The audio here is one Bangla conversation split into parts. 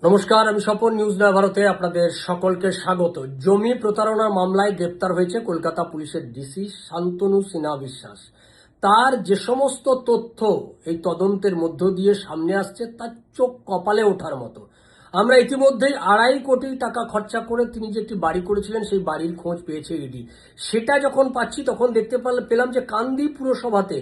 নমস্কার, আমি স্বপন। নিউজ নয়া ভারতে আপনাদের সকলকে স্বাগত। জমি প্রতারণার মামলায় গ্রেপ্তার হয়েছে কলকাতা পুলিশের ডিসি শান্তনু সিনহা বিশ্বাস। তার যে সমস্ত তথ্য এই তদন্তের মধ্য দিয়ে সামনে আসছে তার চোখ কপালে ওঠার মতো। আমরা ইতিমধ্যেই 2.5 কোটি টাকা খরচা করে তিনি যে একটি বাড়ি করেছিলেন সেই বাড়ির খোঁজ পেয়েছে ইডি। সেটা যখন পাচ্ছি তখন দেখতে পেলাম যে কান্দি পুরসভাতে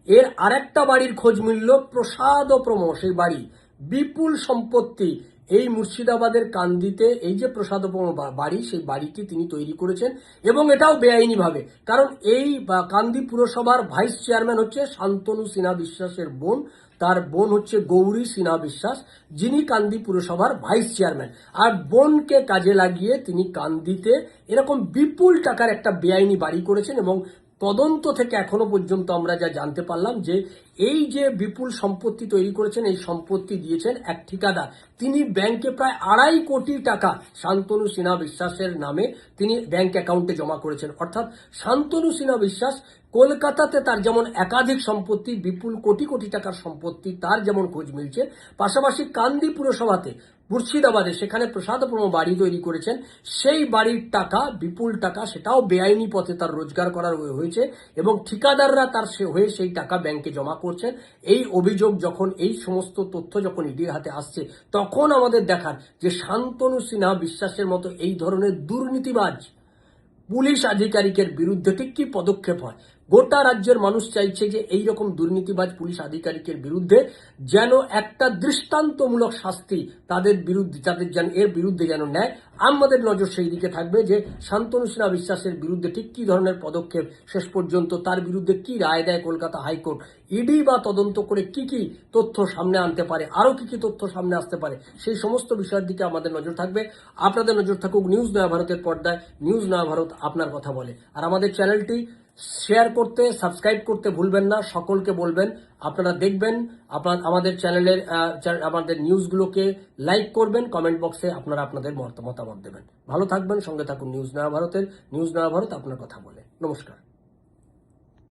এর আরেকটা বাড়ির খোঁজ মিলল। প্রসাদপ্রম সেই বাড়ি, বিপুল সম্পত্তি। এই মুর্শিদাবাদের কান্দিতে এই যে প্রসাদপ্রম বাড়ি, সেই বাড়িটি তিনি তৈরি করেছেন এবং এটাও বেআইনি ভাবে। কারণ এই কান্দি পুরসভার ভাইস চেয়ারম্যান হচ্ছে শান্তনু সিনহা বিশ্বাসের বোন। তার বোন হচ্ছে গৌরী সিনহা বিশ্বাস, যিনি কান্দি পুরসভার ভাইস চেয়ারম্যান। আর বোনকে কাজে লাগিয়ে তিনি কান্দিতে এরকম বিপুল টাকার একটা বেআইনি বাড়ি করেছেন। এবং তদন্ত থেকে এখনো পর্যন্ত আমরা যা জানতে পারলাম যে এই যে বিপুল সম্পত্তি তৈরি করেছেন, এই সম্পত্তি দিয়েছেন এক ঠিকাদার। তিনি ব্যাংকে প্রায় 2.5 কোটি টাকা শান্তনু সিনহা বিশ্বাসের নামে তিনি ব্যাংক অ্যাকাউন্টে জমা করেছেন। অর্থাৎ শান্তনু সিনহা বিশ্বাস কলকাতাতে তার যেমন একাধিক সম্পত্তি, বিপুল কোটি কোটি টাকার সম্পত্তি তার যেমন খোঁজ মিলছে, পাশাপাশি কান্দি পুরসভাতে মুর্শিদাবাদে সেখানে প্রসাদপ্রম বাড়ি তৈরি করেছেন, সেই বাড়ির টাকা, বিপুল টাকা, সেটাও বেআইনি পথে তার রোজগার করার হয়েছে এবং ঠিকাদাররা তার হয়ে সেই টাকা ব্যাংকে জমা করছেন। এই অভিযোগ যখন, এই সমস্ত তথ্য যখন ইডির হাতে আসছে, তখন আমাদের দেখার যে শান্তনু সিনহা বিশ্বাসের মতো এই ধরনের দুর্নীতিবাজ পুলিশ আধিকারিকের বিরুদ্ধে ঠিক কি পদক্ষেপ হয়। গোটা রাজ্যের মানুষ চাইছে যে এই রকম দুর্নীতিবাজ পুলিশ আধিকারিকের বিরুদ্ধে যেন একটা দৃষ্টান্তমূলক শাস্তি তাদের বিরুদ্ধে, তাদের যেন এর বিরুদ্ধে যেন নেয়। আমাদের নজর সেই দিকে থাকবে যে শান্তনু সিনহা বিশ্বাসের বিরুদ্ধে ঠিক কি ধরনের পদক্ষেপ, শেষ পর্যন্ত তার বিরুদ্ধে কি রায় দেয় কলকাতা হাইকোর্ট। ইডি বা তদন্ত করে কি কি তথ্য সামনে আনতে পারে, আরো কি কি তথ্য সামনে আসতে পারে, সেই সমস্ত বিষয়ের দিকে আমাদের নজর থাকবে। আপনাদের নজর থাকুক নিউজ নয়া ভারতের পর্দায়। নিউজ নয়া ভারত আপনার কথা বলে। আর আমাদের চ্যানেলটি শেয়ার করতে, সাবস্ক্রাইব করতে ভুলবেন না। সকলকে বলবেন, আপনারা দেখবেন, আমাদের চ্যানেলের আমাদের নিউজগুলোকে লাইক করবেন, কমেন্ট বক্সে আপনারা আপনাদের মতামত দেবেন। ভালো থাকবেন, সঙ্গে থাকুন নিউজ নয়া ভারতের। নিউজ নয়া ভারত আপনার কথা বলে। নমস্কার।